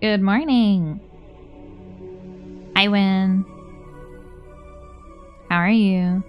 Good morning. Hi, Win. How are you?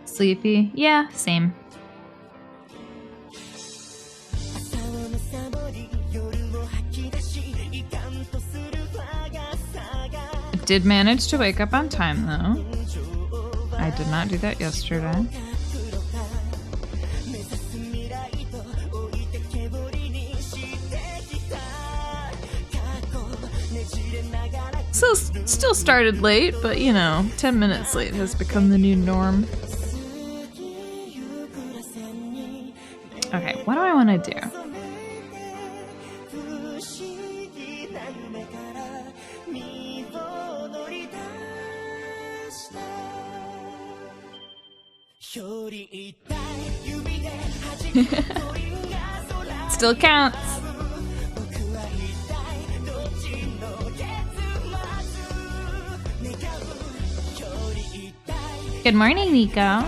Sleepy? Yeah, same. Did manage to wake up on time though. I did not do that yesterday. So still started late, but you know, 10 minutes late has become the new norm. Okay, what do I want to do? Still counts. Good morning, Nico.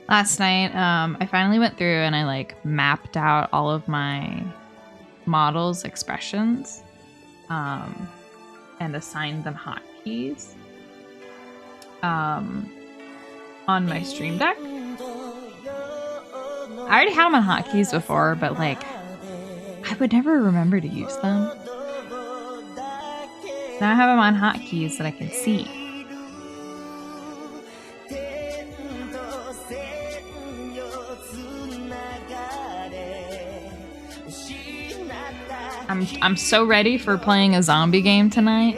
Last night, I finally went through and I like mapped out all of my models' expressions and assigned them hotkeys on my Stream Deck. I already had them on hotkeys before, but like I would never remember to use them. Now I have them on hotkeys that I can see. I'm so ready for playing a zombie game tonight.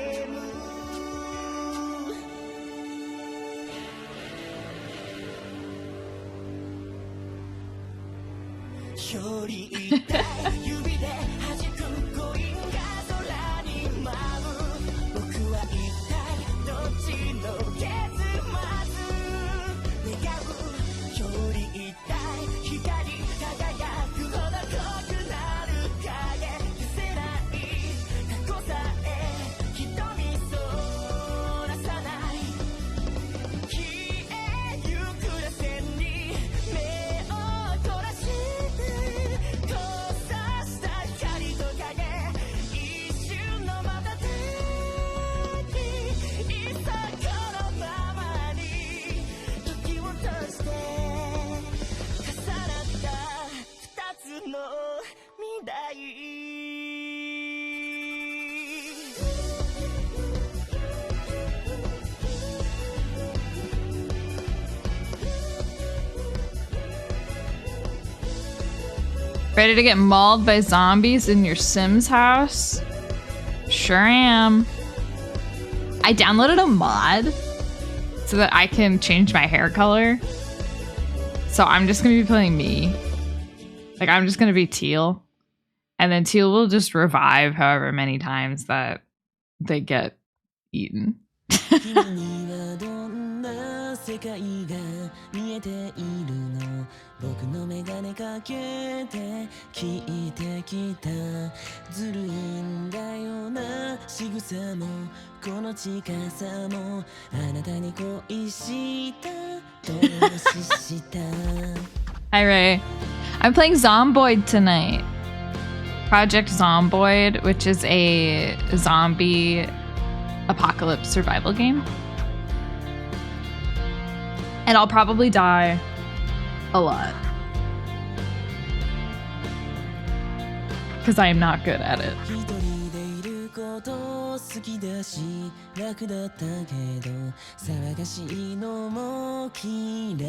Ready to get mauled by zombies in your Sims house? Sure am. I downloaded a mod so that I can change my hair color. So I'm just gonna be playing me. Like, I'm just gonna be Teal. And then Teal will just revive however many times that they get eaten. Hi, Ray. I'm playing Zomboid tonight. Project Zomboid, which is a zombie apocalypse survival game. And I'll probably die a lot. Because I am not good at it.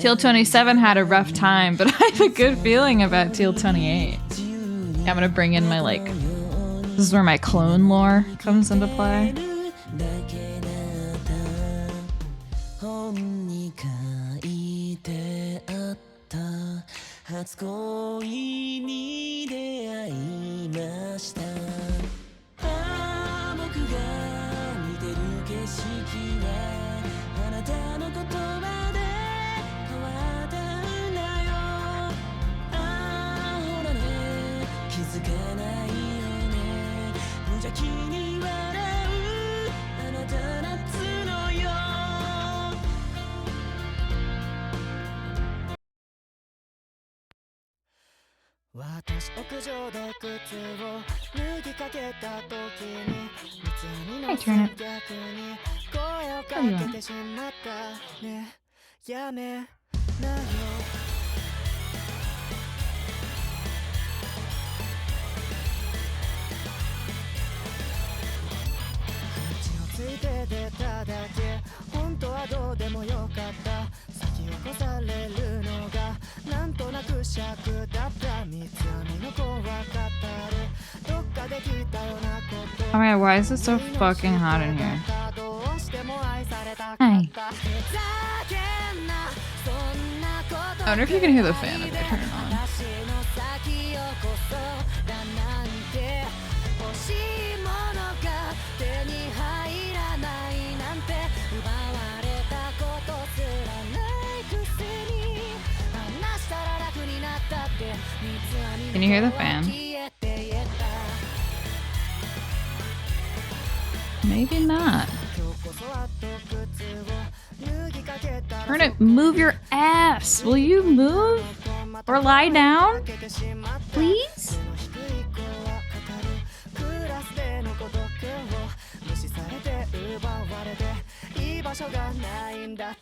Teal 27 had a rough time, but I have a good feeling about Teal 28. I'm gonna bring in my, like, this is where my clone lore comes into play. Hi, Turnip. What do you want? Oh my god, why is it so fucking hot in here? Hi. I wonder if you can hear the fan if I turn it on. Can you hear the fan? Maybe not. Turn it, move your ass. Will you move? Or lie down? Please?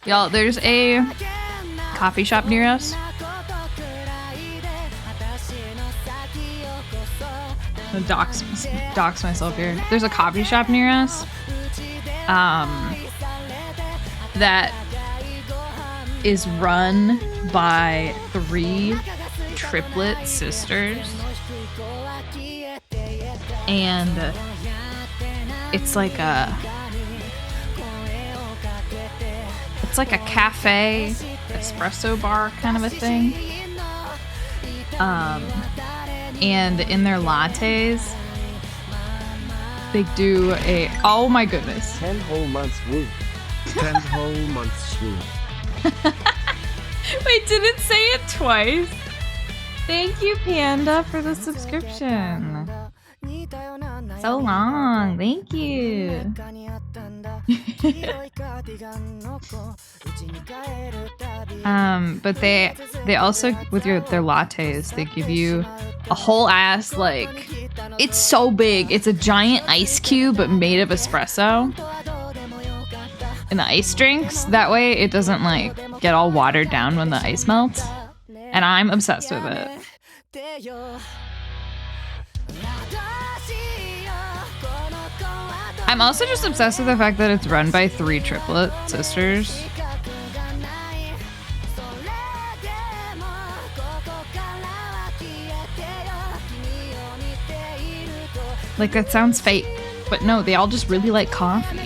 Y'all, there's a coffee shop near us. I'm gonna dox myself here. There's a coffee shop near us that is run by 3 triplet sisters, and it's like a cafe espresso bar kind of a thing. And in their lattes, they do a, oh my goodness. 10 whole months woo. 10 whole months woo. Wait, did it say it twice? Thank you, Panda, for the subscription. So long, thank you. But they also, with their lattes, they give you a whole ass, like, it's so big. It's a giant ice cube, but made of espresso. In the ice drinks. That way it doesn't, like, get all watered down when the ice melts. And I'm obsessed with it. I'm also just obsessed with the fact that it's run by 3 triplet sisters. Like, that sounds fake. But no, they all just really like coffee.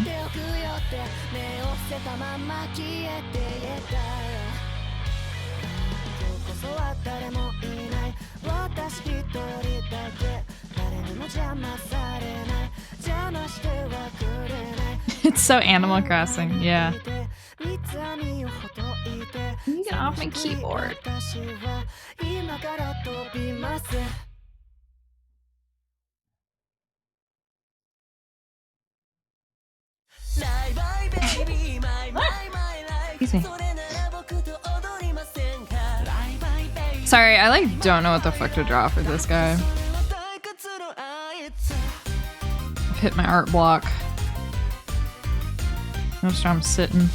It's so Animal Crossing, yeah. You get off my keyboard. Excuse me. Sorry, I like don't know what the fuck to draw for this guy. I've hit my art block. Notice where I'm sitting.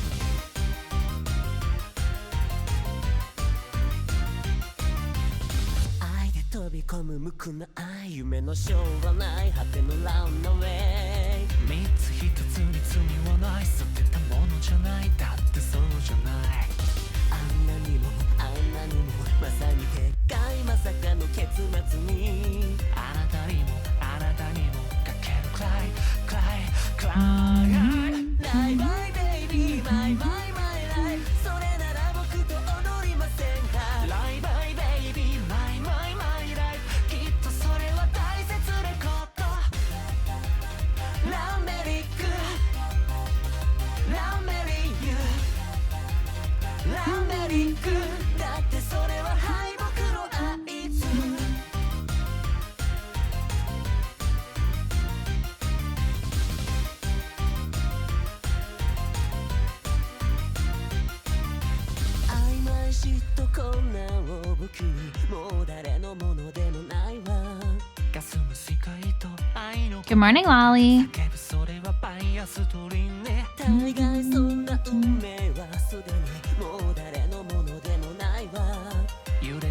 Good morning, Lolly.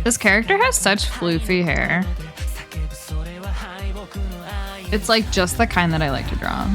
This character has such floofy hair. It's like just the kind that I like to draw.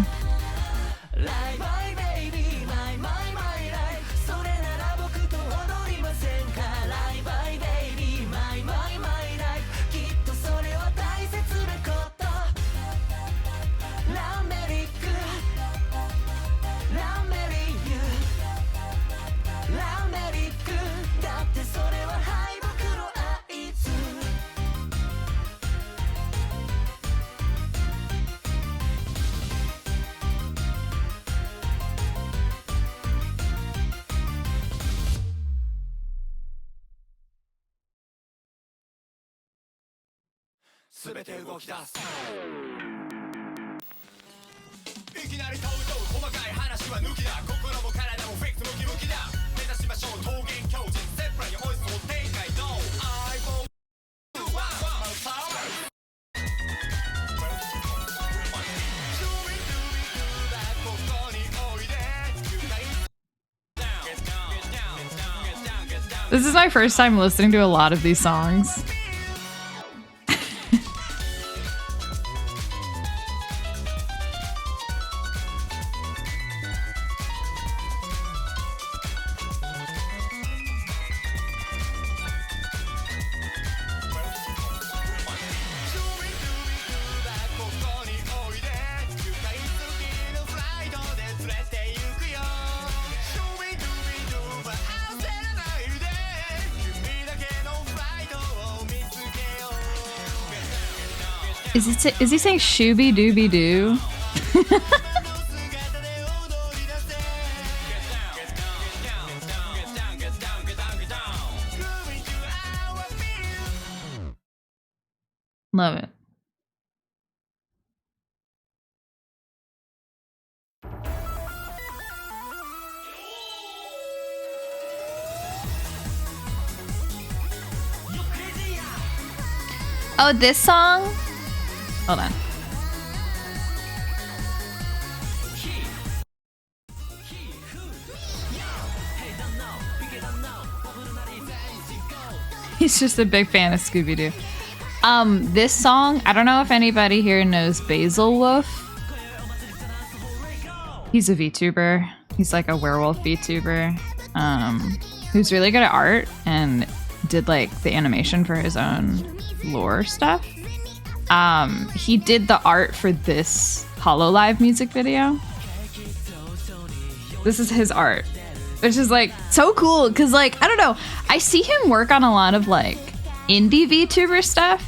This is my first time listening to a lot of these songs. Is he saying shooby dooby doo? Love it. Oh, this song? Hold on. He's just a big fan of Scooby-Doo. This song, I don't know if anybody here knows Basil Wolf. He's a VTuber. He's like a werewolf VTuber. Who's really good at art and did like the animation for his own lore stuff. he did the art for this Hololive music video. This is his art, which is like so cool because like I don't know, I see him work on a lot of like indie VTuber stuff,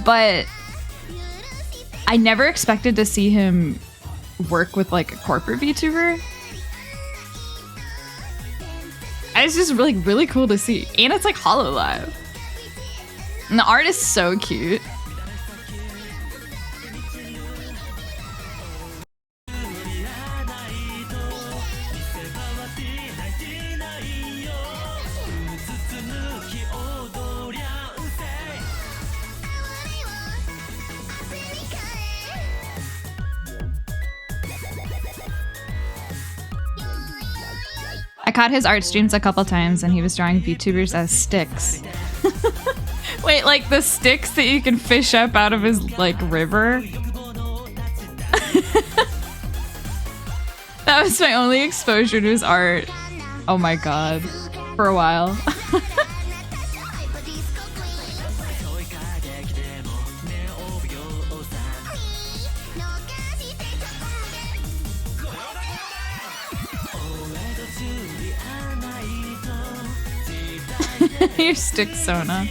but I never expected to see him work with like a corporate VTuber. And it's just really cool to see, and it's like Hololive, and the art is so cute. I caught his art streams a couple times and he was drawing VTubers as sticks. Wait, like the sticks that you can fish up out of his like river? That was my only exposure to his art. Oh my god. For a while. Your stick, Sona.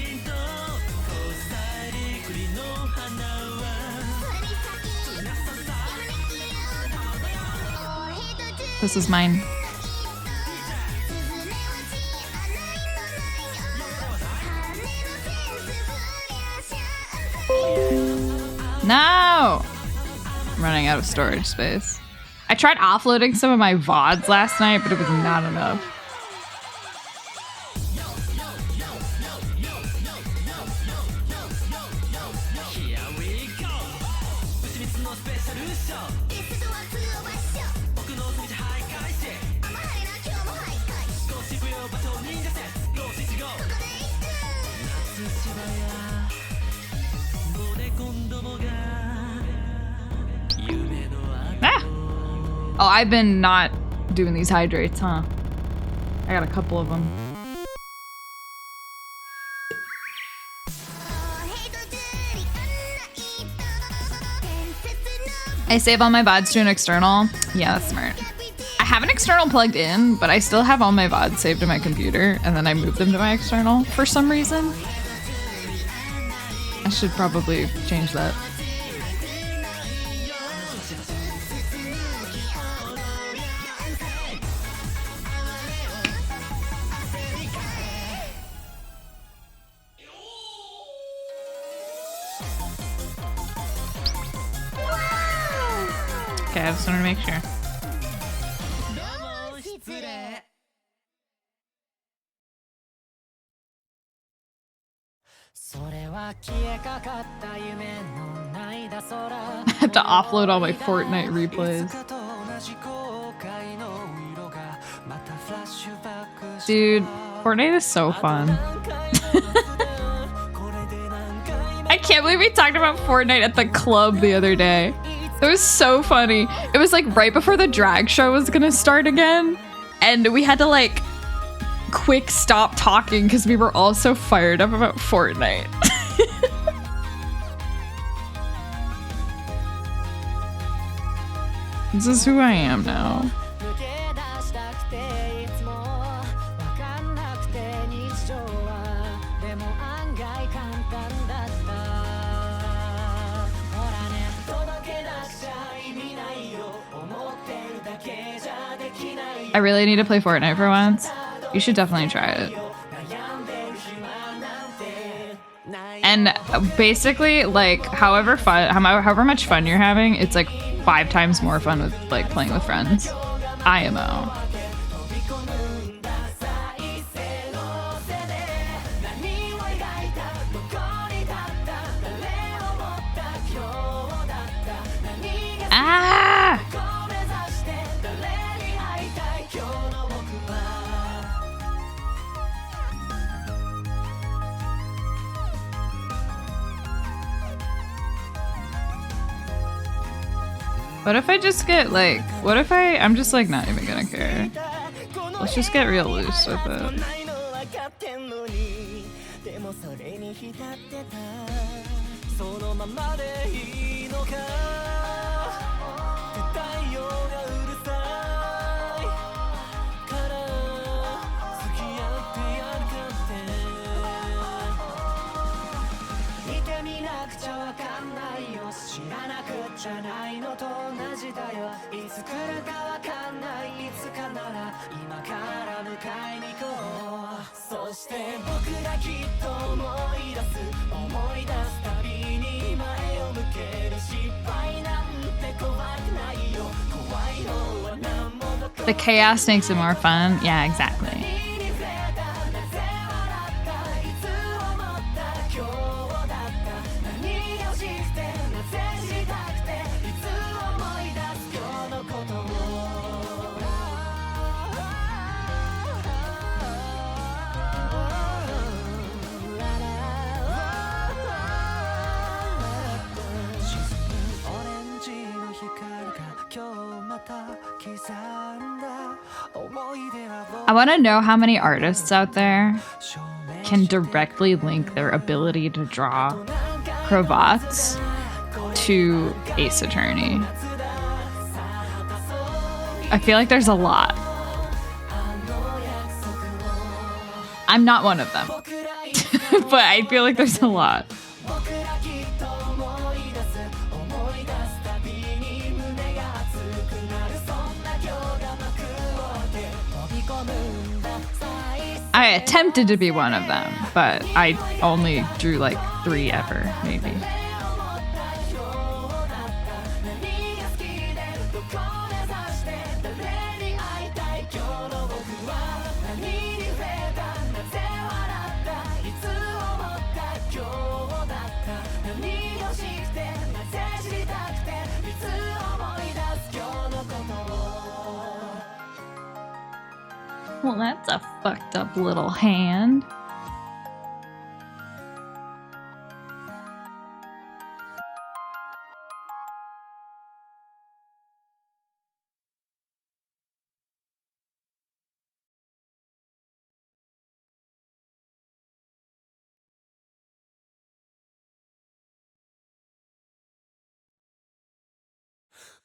This is mine. No! I'm running out of storage space. I tried offloading some of my VODs last night, but it was not enough. Ah! Oh, I've been not doing these hydrates, huh? I got a couple of them. I save all my VODs to an external. Yeah, that's smart. I have an external plugged in, but I still have all my VODs saved to my computer, and then I move them to my external for some reason. I should probably change that. Okay, I just wanted to make sure. I have to offload all my Fortnite replays. Dude, Fortnite is so fun. I can't believe we talked about Fortnite at the club the other day. It was so funny. It was like right before the drag show was gonna start again, and we had to like quick stop talking because we were all so fired up about Fortnite. This is who I am now. I really need to play Fortnite for once. You should definitely try it. And basically, like, however much fun you're having, it's like 5 times more fun with like playing with friends. IMO. Ah! What if I just get like, what if I'm just like not even gonna care? Let's just get real loose with it. そのままでいいのか太陽がうるさいから付き合ってやるかって見てみなくちゃわかんないよ知らなくちゃないのと同じだよいつ来るかわかんないいつかなら今から迎えに行こうそして僕らきっと思い出すたびに前を向ける失敗なんて怖くないよ怖いのは何もどこ The chaos makes it more fun. Yeah, exactly. I want to know how many artists out there can directly link their ability to draw cravats to Ace Attorney. I feel like there's a lot. I'm not one of them, but I feel like there's a lot. I attempted to be one of them, but I only drew like 3 ever, maybe. Well, that's a fucked up little hand.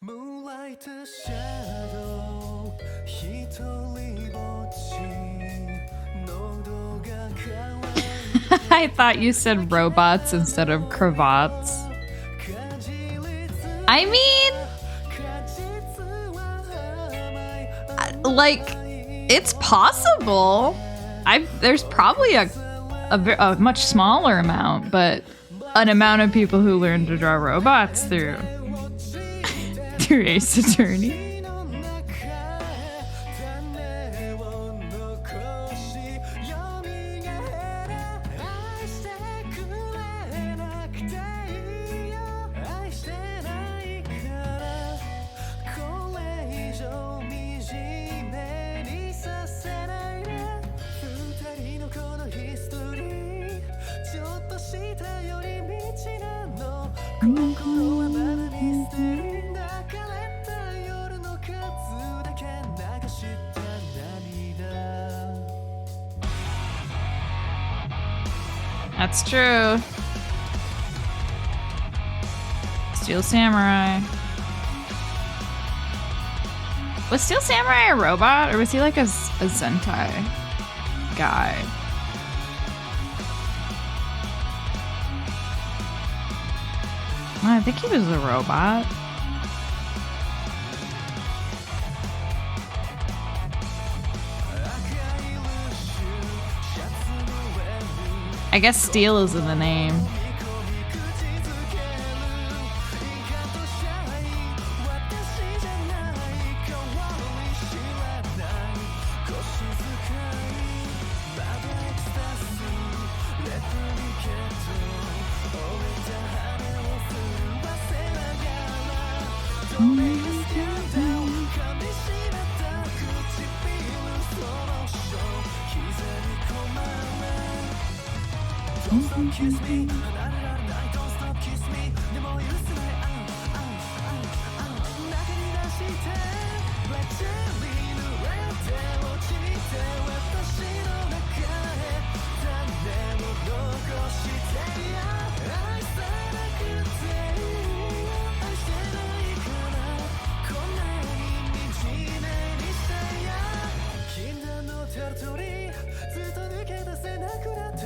Moonlight shadow 一人ぼっち喉が渇い I thought you said robots instead of cravats. I mean, like, it's possible. There's probably a much smaller amount, but an amount of people who learn to draw robots through Ace Attorney. That's true. Steel Samurai. Was Steel Samurai a robot, or was he like a Sentai guy? I think he was a robot. I guess steel is in the name. Kiss me. テリトリーずっと抜け出せなくなって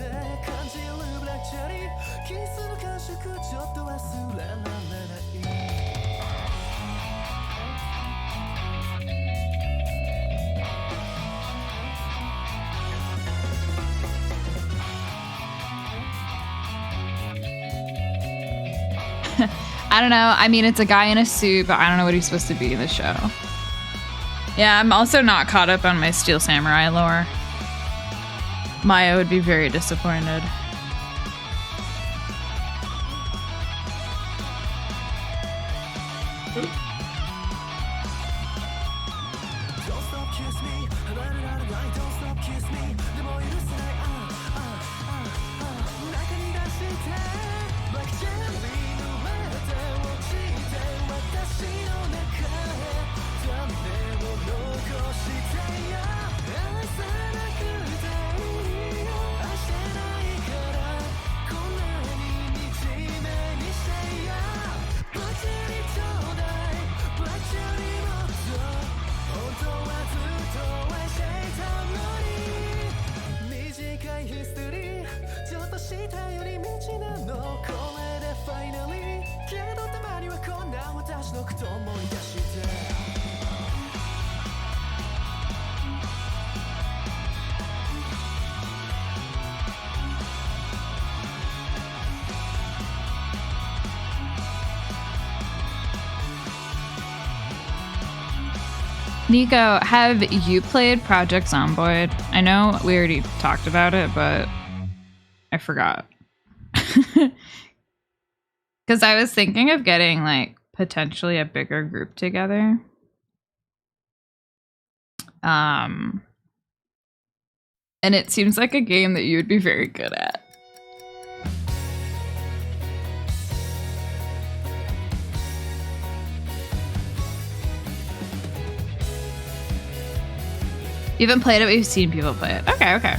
感じるブラックチェリーキスの感触ちょっと忘れられない I don't know. I mean, it's a guy in a suit, but I don't know what he's supposed to be in the show. Yeah, I'm also not caught up on my Steel Samurai lore. Maya would be very disappointed. Don't stop kiss me run right don't stop kiss me でも許せない中に出してバックチェリーの上で落ちて私の中へ種を残してよ愛さなくていいよ愛してないからこんなに惨めにしてよバックチェリーちょうだいバックチェリーもっと本当はずっと愛してたのに短いヒストリーちょっとした寄り道なのこれでファイナリーけどたまにはこんな私のこと思い出して Nico, have you played Project Zomboid? I know we already talked about it, but I forgot. Because I was thinking of getting, like, potentially a bigger group together. And it seems like a game that you would be very good at. You haven't played it, but you've seen people play it. Okay, okay.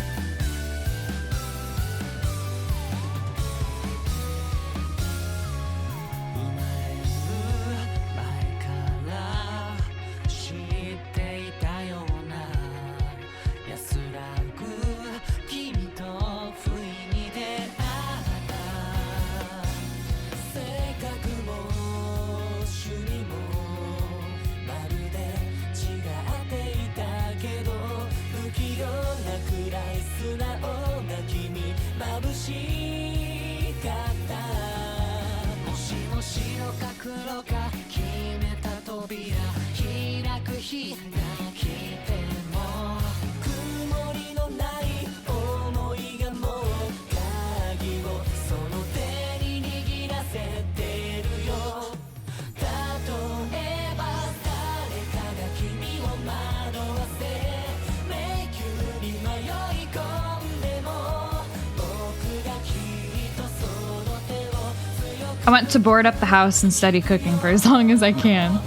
I want to board up the house and study cooking for as long as I can.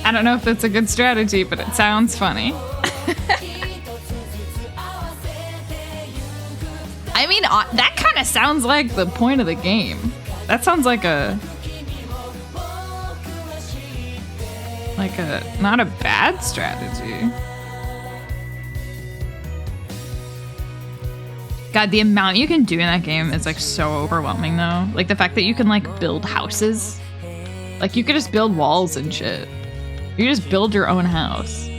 I don't know if that's a good strategy, but it sounds funny. I mean, that kind of sounds like the point of the game. That sounds like a not a bad strategy. God, the amount you can do in that game is like so overwhelming though. Like the fact that you can like build houses. Like you could just build walls and shit. You just build your own house.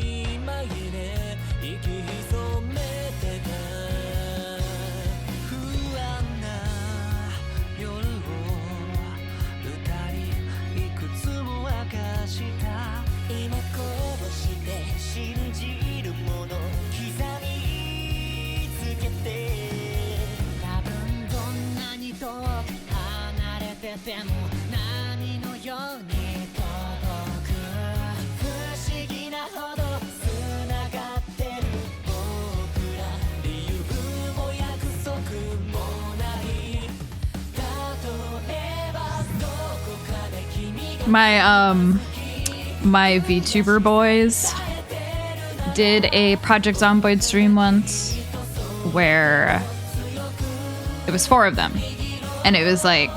My VTuber boys did a Project Zomboid stream once where it was 4 of them, and it was like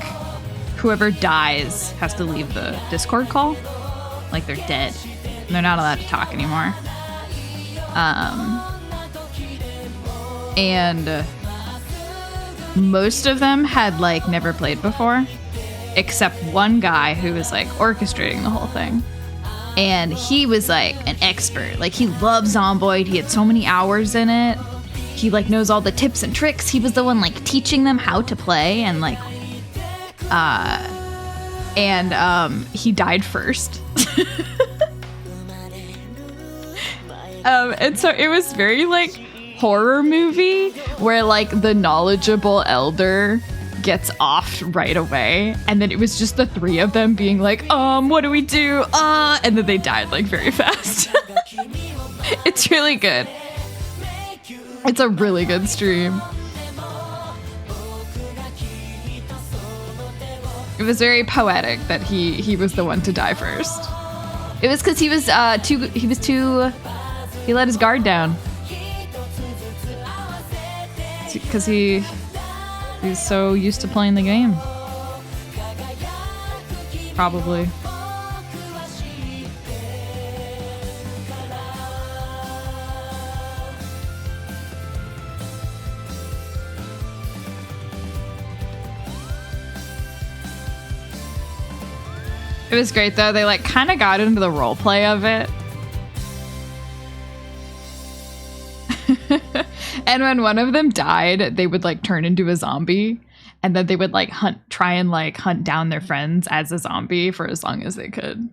whoever dies has to leave the Discord call, like they're dead and they're not allowed to talk anymore. and most of them had like never played before, except one guy who was like orchestrating the whole thing. And he was like an expert. Like he loves Zomboid. He had so many hours in it. He like knows all the tips and tricks. He was the one like teaching them how to play and like he died first. And so it was very like horror movie where like the knowledgeable elder gets offed right away, and then it was just the three of them being like, what do we do? And then they died like very fast. It's really good. It's a really good stream. It was very poetic that he was the one to die first. It was because he let his guard down. Because he's so used to playing the game. Probably. It was great though. They like kind of got into the role play of it. And when one of them died, they would like turn into a zombie, and then they would like try and hunt down their friends as a zombie for as long as they could.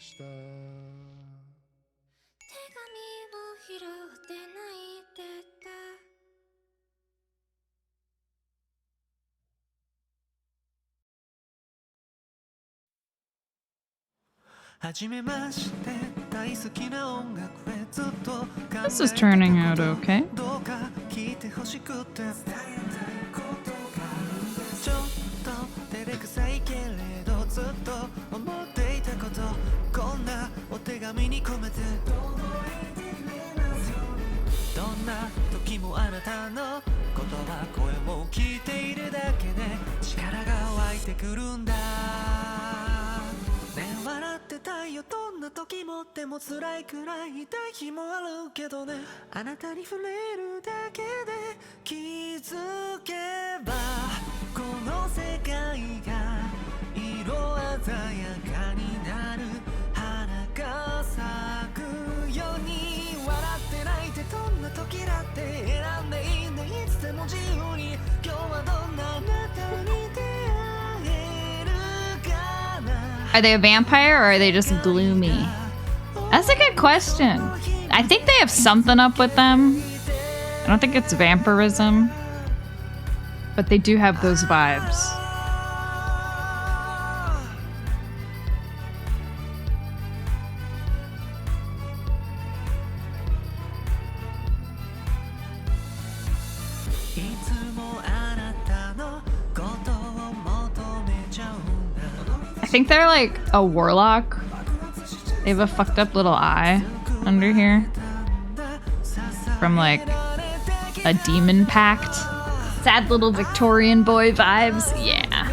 した。手紙を拾って泣いてた。はじめまして大好きな音楽へずっと考えてた This is turning out okay. どうか聞いてほしくて伝えたいことがちょっと照れくさいけれどずっと思っていたことこんなお手紙に込めてどんな時もあなたの言葉声も聞いているだけで力が湧いてくるんだねえ笑ってたいよどんな時もでも辛いくらい痛い日もあるけどねあなたに触れるだけで気づけばこの世界が色鮮やかになる花が咲くように笑って泣いてどんな時だって選んでいいんでいつでも自由に今日はどんなあなたに出会えるかな Are they a vampire or are they just gloomy? That's a good question. I think they have something up with them. I don't think it's vampirism, but they do have those vibes. I think they're like a warlock. They have a fucked up little eye under here from like a demon pact. Sad little Victorian boy vibes. Yeah.